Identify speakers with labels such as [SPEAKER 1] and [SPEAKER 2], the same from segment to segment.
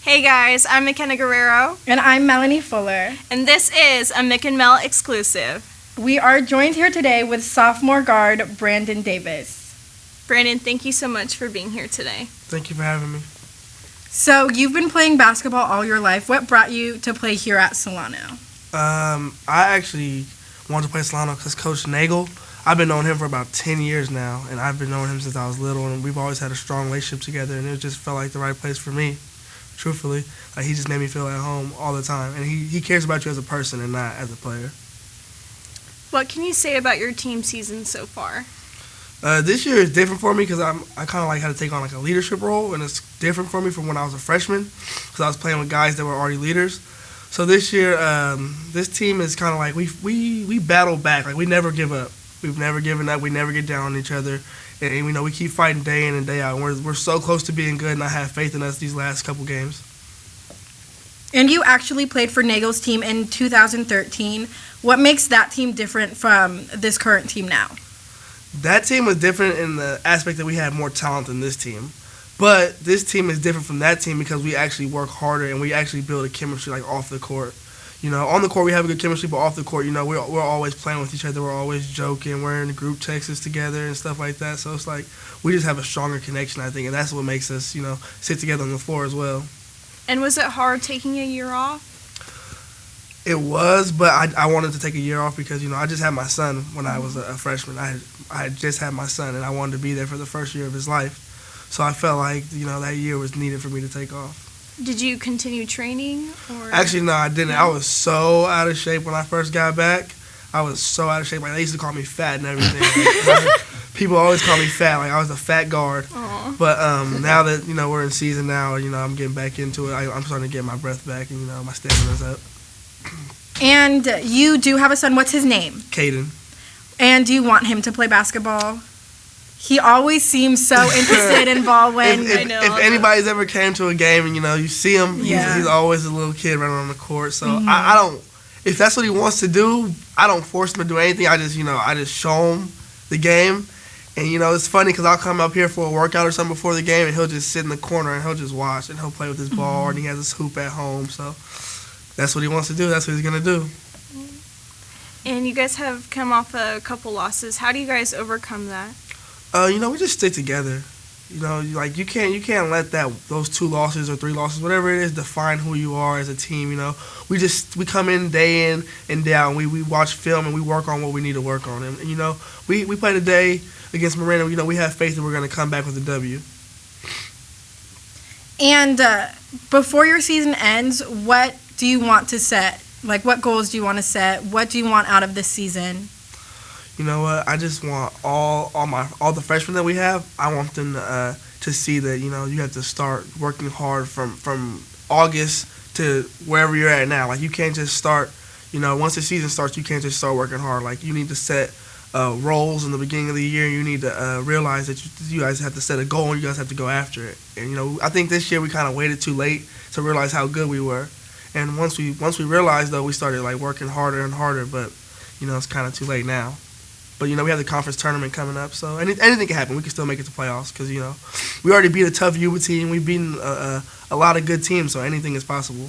[SPEAKER 1] Hey guys, I'm Myckena Guerrero.
[SPEAKER 2] And I'm Melanie Fuller.
[SPEAKER 1] And this is a Myck and Mel exclusive.
[SPEAKER 2] We are joined here today with sophomore guard Brandon Davis.
[SPEAKER 1] Brandon, thank you so much for being here today.
[SPEAKER 3] Thank you for having me.
[SPEAKER 2] So, you've been playing basketball all your life. What brought you to play here at Solano?
[SPEAKER 3] I actually wanted to play Solano because Coach Nagel, I've been knowing him for about 10 years now, and I've been knowing him since I was little, and we've always had a strong relationship together, and it just felt like the right place for me, truthfully. Like, he just made me feel at home all the time, and he cares about you as a person and not as a player.
[SPEAKER 1] What can you say about your team season so far?
[SPEAKER 3] This year is different for me because I kind of like had to take on like a leadership role, and it's different for me from when I was a freshman because I was playing with guys that were already leaders. So this year, this team is kind of like we battle back. Like, we never give up. We've never given up. We never get down on each other, and we know we keep fighting day in and day out. And we're so close to being good, and I have faith in us these last couple games.
[SPEAKER 2] And you actually played for Nagel's team in 2013. What makes that team different from this current team now?
[SPEAKER 3] That team was different in the aspect that we had more talent than this team. But this team is different from that team because we actually work harder and we actually build a chemistry like off the court. You know, on the court we have a good chemistry, but off the court, you know, we're always playing with each other. We're always joking. We're in the group texts together and stuff like that. So it's like we just have a stronger connection, I think, and that's what makes us, you know, sit together on the floor as well.
[SPEAKER 1] And was it hard taking a year off?
[SPEAKER 3] It was, but I wanted to take a year off because, you know, I just had my son when I was a freshman. I had just had my son, and I wanted to be there for the first year of his life. So I felt like, you know, that year was needed for me to take off.
[SPEAKER 1] Did you continue training? Or?
[SPEAKER 3] Actually, no, I didn't. I was so out of shape when I first got back. I was so out of shape. Like, they used to call me fat and everything. Like, people always call me fat. Like, I was a fat guard.
[SPEAKER 1] Aww.
[SPEAKER 3] But now that, you know, we're in season now, you know, I'm getting back into it. I'm starting to get my breath back, and, you know, my stamina's up.
[SPEAKER 2] And you do have a son. What's his name?
[SPEAKER 3] Kaden.
[SPEAKER 2] And do you want him to play basketball? He always seems so interested in ball when...
[SPEAKER 3] If anybody's ever came to a game and, you know, you see him, he's always a little kid running on the court. So I don't... If that's what he wants to do, I don't force him to do anything. I just show him the game. And, you know, it's funny because I'll come up here for a workout or something before the game, and he'll just sit in the corner and he'll just watch, and he'll play with his ball, and he has his hoop at home. So that's what he wants to do. That's what he's going to do.
[SPEAKER 1] And you guys have come off a couple losses. How do you guys overcome that?
[SPEAKER 3] You know, we just stick together. You know, like you can't let those 2 losses or 3 losses, whatever it is, define who you are as a team. You know, we come in and day out, and we watch film and we work on what we need to work on. And you know, we play today against Miranda. You know, we have faith that we're going to come back with a W.
[SPEAKER 2] And before your season ends, what do you want to set? Like, what goals do you want to set? What do you want out of this season?
[SPEAKER 3] You know what? I just want all the freshmen that we have. I want them to see that, you know, you have to start working hard from August to wherever you're at now. Like, you can't just start. You know, once the season starts, you can't just start working hard. Like, you need to set roles in the beginning of the year. You need to realize that you guys have to set a goal and you guys have to go after it. And you know, I think this year we kind of waited too late to realize how good we were. And once we realized, though, we started like working harder and harder. But you know, it's kind of too late now. But, you know, we have the conference tournament coming up, so anything can happen. We can still make it to playoffs because, you know, we already beat a tough Yuba team. We've beaten a lot of good teams, so anything is possible.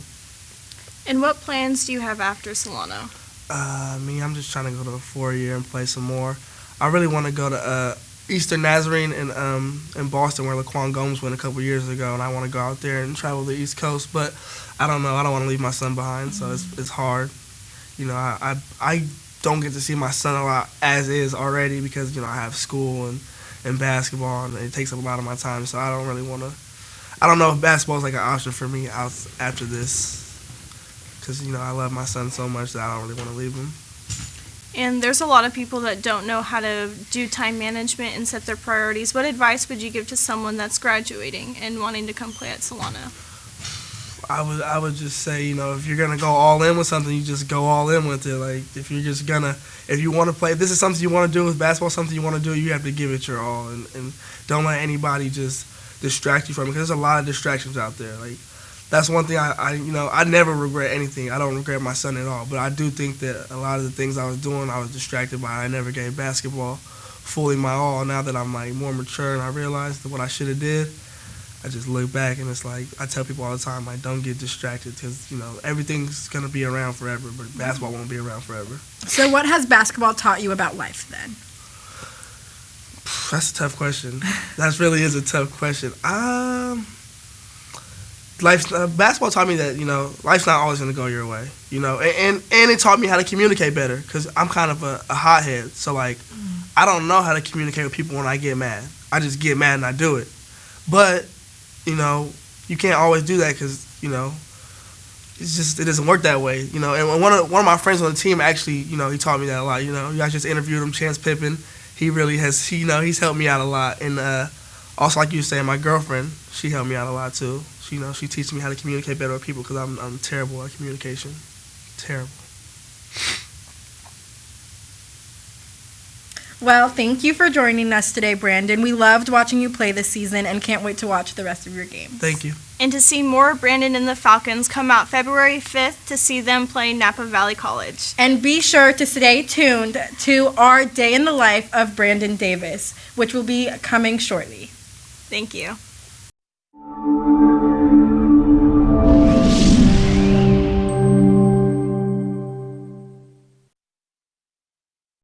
[SPEAKER 1] And what plans do you have after Solano?
[SPEAKER 3] I'm just trying to go to a 4-year and play some more. I really want to go to Eastern Nazarene in Boston where Laquan Gomes went a couple years ago, and I want to go out there and travel the East Coast. But I don't know. I don't want to leave my son behind, so it's hard. You know, I don't get to see my son a lot as is already because, you know, I have school and basketball, and it takes up a lot of my time. So I don't really want to. I don't know if basketball is like an option for me out after this because, you know, I love my son so much that I don't really want to leave him.
[SPEAKER 1] And there's a lot of people that don't know how to do time management and set their priorities. What advice would you give to someone that's graduating and wanting to come play at Solano?
[SPEAKER 3] I would just say, you know, if you're gonna go all in with something, you just go all in with it. Like, if you want to play, if this is something you want to do with basketball, something you want to do, you have to give it your all, and don't let anybody just distract you from it. Because there's a lot of distractions out there. Like, that's one thing I never regret anything. I don't regret my son at all. But I do think that a lot of the things I was doing, I was distracted by. I never gave basketball fully my all. Now that I'm like more mature and I realized that what I should have did, I just look back and it's like I tell people all the time, like, don't get distracted because everything's gonna be around forever, but basketball won't be around forever.
[SPEAKER 2] So what has basketball taught you about life then?
[SPEAKER 3] That's a tough question. That really is a tough question. Basketball taught me that life's not always gonna go your way. And it taught me how to communicate better because I'm kind of a hothead. So like, I don't know how to communicate with people when I get mad. I just get mad and I do it. But you can't always do that because it doesn't work that way. And one of my friends on the team actually he taught me that a lot. You guys just interviewed him, Chance Pippen. He really has. He's helped me out a lot. And also, like you were saying, my girlfriend, she helped me out a lot too. She teaches me how to communicate better with people because I'm terrible at communication. Terrible.
[SPEAKER 2] Well, thank you for joining us today, Brandon. We loved watching you play this season and can't wait to watch the rest of your games.
[SPEAKER 3] Thank you.
[SPEAKER 1] And to see more of Brandon and the Falcons, come out February 5th to see them play Napa Valley College.
[SPEAKER 2] And be sure to stay tuned to our Day in the Life of Brandon Davis, which will be coming shortly.
[SPEAKER 1] Thank you.